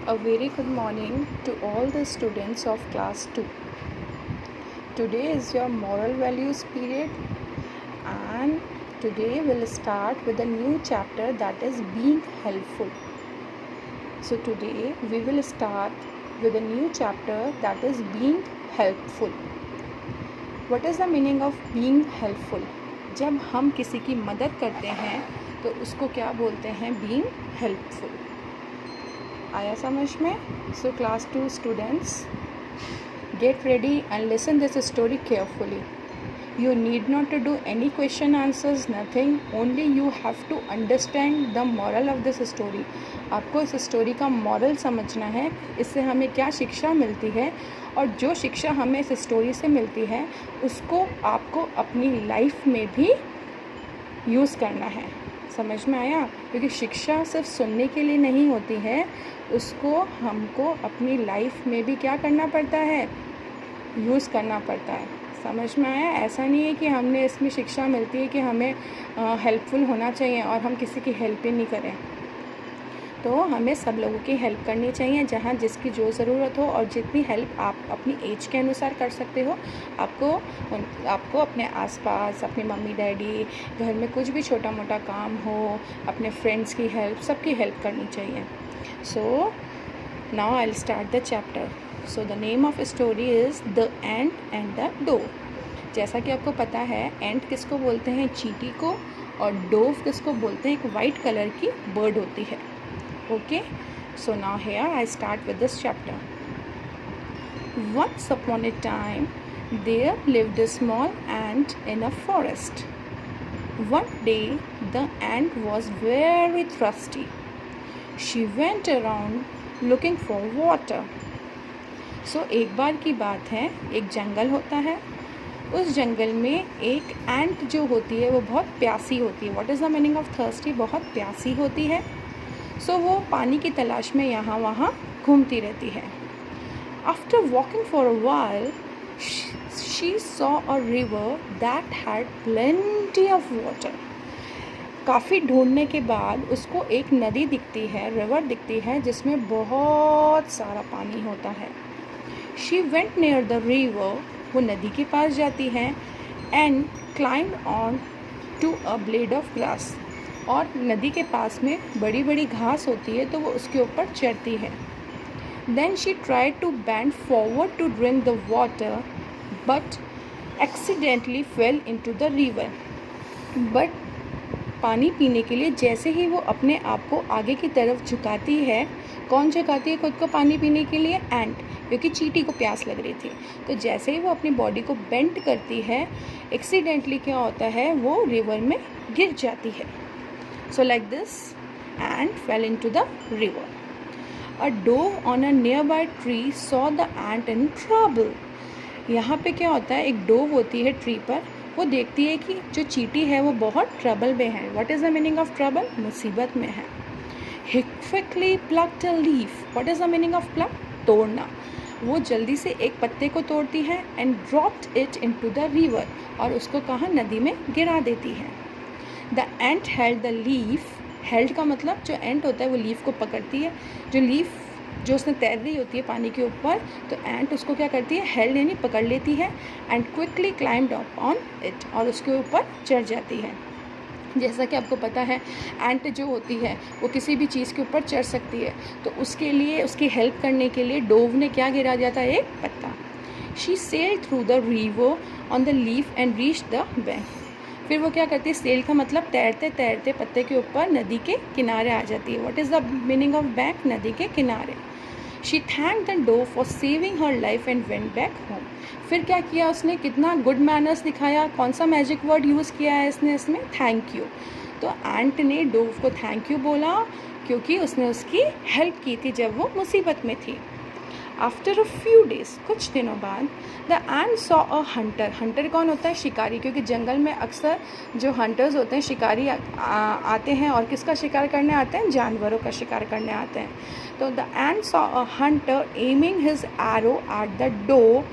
A very good morning to all the students of class 2. Today is your moral values period, and today we'll start with a new chapter, that is being helpful. So today we will start with a new chapter, that is being helpful. What is the meaning of being helpful? जब हम किसी की मदद करते हैं तो उसको क्या बोलते हैं? being helpful. आया समझ में? So class 2 students, get ready and listen this story carefully. You need not to do any question answers, nothing. Only you have to understand the moral of this story. आपको इस story का moral समझना है, इससे हमें क्या शिक्षा मिलती है, और जो शिक्षा हमें इस स्टोरी से मिलती है उसको आपको अपनी लाइफ में भी यूज़ करना है. समझ में आया? क्योंकि शिक्षा सिर्फ सुनने के लिए नहीं होती है, उसको हमको अपनी लाइफ में भी क्या करना पड़ता है? यूज़ करना पड़ता है. समझ में आया? ऐसा नहीं है कि हमने इसमें शिक्षा मिलती है कि हमें हेल्पफुल होना चाहिए और हम किसी की हेल्प ही नहीं करें. तो हमें सब लोगों की हेल्प करनी चाहिए, जहाँ जिसकी जो ज़रूरत हो, और जितनी हेल्प आप अपनी एज के अनुसार कर सकते हो. आपको अपने आसपास, अपने मम्मी डैडी, घर में कुछ भी छोटा मोटा काम हो, अपने फ्रेंड्स की हेल्प, सबकी हेल्प करनी चाहिए. So now I will start the chapter. So the name of story is the ant and the dove. जैसा कि आपको पता है, एंट किसको बोलते हैं? चींटी को. और डोव किसको बोलते हैं? एक वाइट कलर की बर्ड होती है. Okay, so now here I start with this chapter. Once upon a time, there lived a small ant in a forest. One day, the ant was very thirsty. She went around looking for water. So एक बार की बात है, एक जंगल होता है. उस जंगल में एक एंट जो होती है वो बहुत प्यासी होती है. What is the meaning of thirsty? बहुत प्यासी होती है. सो वो पानी की तलाश में यहाँ वहाँ घूमती रहती है. After walking for a while she saw a river that had plenty of water. काफ़ी ढूंढने के बाद उसको एक नदी दिखती है, रिवर दिखती है, जिसमें बहुत सारा पानी होता है. She went near the river. वो नदी के पास जाती है. And climb on to a blade of grass. और नदी के पास में बड़ी बड़ी घास होती है, तो वो उसके ऊपर चढ़ती है. Then she tried to bend forward to drink the water but accidentally fell into the river. But पानी पीने के लिए जैसे ही वो अपने आप को आगे की तरफ झुकाती है, कौन झुकाती है खुद को पानी पीने के लिए? एंट, क्योंकि चींटी को प्यास लग रही थी. तो जैसे ही वो अपनी बॉडी को बेंड करती है, एक्सीडेंटली क्या होता है? वो रिवर में गिर जाती है. So like this, ant fell into the river. A dove on a nearby tree saw the ant in trouble. यहाँ पे क्या होता है? एक डोव होती है ट्री पर. वो देखती है कि जो चींटी है वो बहुत ट्रबल में है. What is the meaning of trouble? मुसीबत में है. He quickly plucked a leaf. What is the meaning of pluck? तोड़ना. वो जल्दी से एक पत्ते को तोड़ती है and dropped it into the river. और उसको कहाँ? नदी में गिरा देती है. The ant held the leaf. Held का मतलब जो एंट होता है वो लीफ को पकड़ती है. जो लीफ जो उसने तैर रही होती है पानी के ऊपर, तो एंट उसको क्या करती है? हेल्ड यानी पकड़ लेती है. And quickly climbed up on it. और उसके ऊपर चढ़ जाती है. जैसा कि आपको पता है, एंट जो होती है वो किसी भी चीज़ के ऊपर चढ़ सकती है. तो उसके लिए, उसकी हेल्प करने के लिए डोव ने क्या गिरा दिया था? एक पत्ता. She sailed through the river on the leaf and reached the bank. फिर वो क्या करती है? सेल का मतलब तैरते तैरते पत्ते के ऊपर नदी के किनारे आ जाती है. What is the meaning of bank? नदी के किनारे. She thank the dove for saving her life and went back home. फिर क्या किया उसने? कितना गुड मैनर्स दिखाया. कौन सा मैजिक वर्ड यूज़ किया है इसने? इसमें थैंक यू. तो एंट ने डोव को थैंक यू बोला क्योंकि उसने उसकी हेल्प की थी जब वो मुसीबत में थी. आफ्टर अ फ्यू डेज, कुछ दिनों बाद, the ant saw a Hunter. Hunter कौन होता है? शिकारी. क्योंकि जंगल में अक्सर जो हंटर्स होते हैं, शिकारी आते हैं. और किसका शिकार करने आते हैं? जानवरों का शिकार करने आते हैं. तो the ant saw a Hunter aiming his arrow at the dove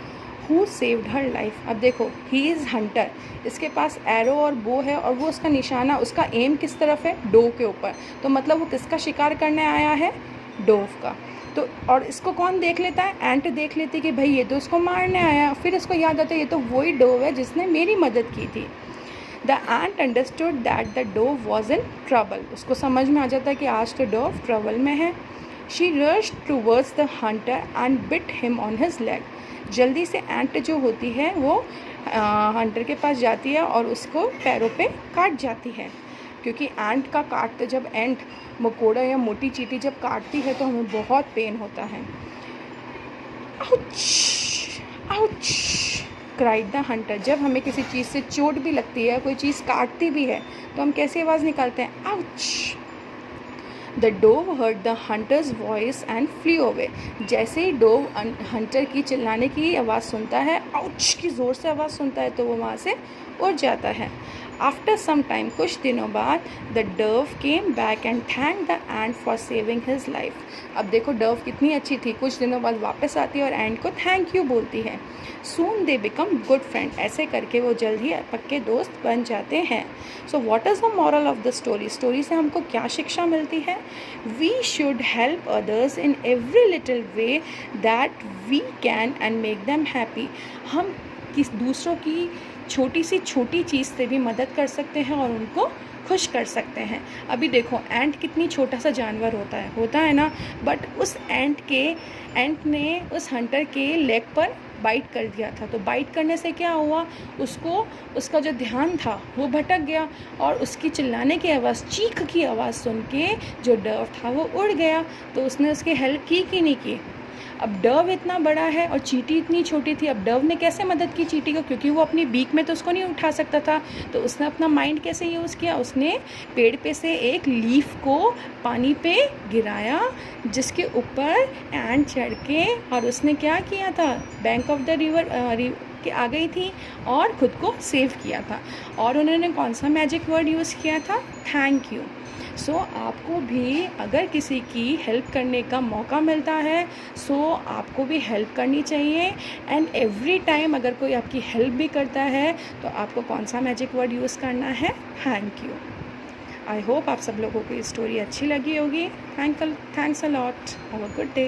who saved her life. अब देखो, ही इज़ हंटर, इसके पास एरो और बो है, और वो उसका निशाना, उसका एम किस तरफ है? डोव के ऊपर. तो मतलब वो किसका शिकार करने आया है? डोव का. तो और इसको कौन देख लेता है? एंट देख लेती है कि भाई ये तो उसको मारने आया। फिर इसको याद आता है ये तो वही डोव है जिसने मेरी मदद की थी। The ant understood that the dove was in trouble. उसको समझ में आ जाता है कि आज तो डोव ट्रबल में है। She rushed towards the Hunter and bit him on his leg. जल्दी से एंट जो होती है वो हंटर के पास जाती है और उसको पैरों पे काट जाती है, क्योंकि एंट का काटते जब एंट मकोड़ा या मोटी चींटी जब काटती है तो हमें बहुत पेन होता है। Ouch ouch cried the Hunter. जब हमें किसी चीज़ से चोट भी लगती है, कोई चीज़ काटती भी है, तो हम कैसी आवाज़ निकालते हैं? Ouch. The dove heard the hunter's voice and flee away. जैसे ही डोव हंटर की चिल्लाने की आवाज़ सुनता है, आउच की ज़ोर से आवाज़ सुनता है, तो वो वहाँ से उड़ जाता है। आफ्टर सम टाइम, कुछ दिनों बाद, the Dove came back and thank the ant for saving his life. अब देखो डव कितनी अच्छी थी, कुछ दिनों बाद वापस आती है और एंट को थैंक यू बोलती है। सून दे बिकम गुड फ्रेंड। ऐसे करके वो जल्द ही पक्के दोस्त बन जाते हैं। So what is the moral of the story? Story से हमको क्या शिक्षा मिलती है? We should help others in every little way that we can and make them happy. हम दूसरों की छोटी सी छोटी चीज़ से भी मदद कर सकते हैं और उनको खुश कर सकते हैं। अभी देखो एंट कितनी छोटा सा जानवर होता है ना, बट उस एंट ने उस हंटर के लेग पर बाइट कर दिया था। तो बाइट करने से क्या हुआ, उसको उसका जो ध्यान था वो भटक गया और उसकी चिल्लाने की आवाज़, चीख की आवाज़ सुन के जो डव था वो उड़ गया। तो उसने उसकी हेल्प की कि नहीं की? अब डव इतना बड़ा है और चींटी इतनी छोटी थी। अब डव ने कैसे मदद की चींटी को? क्योंकि वो अपनी बीक में तो उसको नहीं उठा सकता था। तो उसने अपना माइंड कैसे यूज़ किया? उसने पेड़ पे से एक लीफ को पानी पे गिराया, जिसके ऊपर एंट चढ़ के, और उसने क्या किया था, बैंक ऑफ द रिवर के आ गई थी और ख़ुद को सेव किया था। और उन्होंने कौन सा मैजिक वर्ड यूज़ किया था? Thank you. सो आपको भी अगर किसी की हेल्प करने का मौका मिलता है, सो आपको भी हेल्प करनी चाहिए। एंड एवरी टाइम अगर कोई आपकी हेल्प भी करता है तो आपको कौन सा मैजिक वर्ड यूज़ करना है? Thank you. आई होप आप सब लोगों को ये स्टोरी अच्छी लगी होगी। Thanks a lot. Have a good day.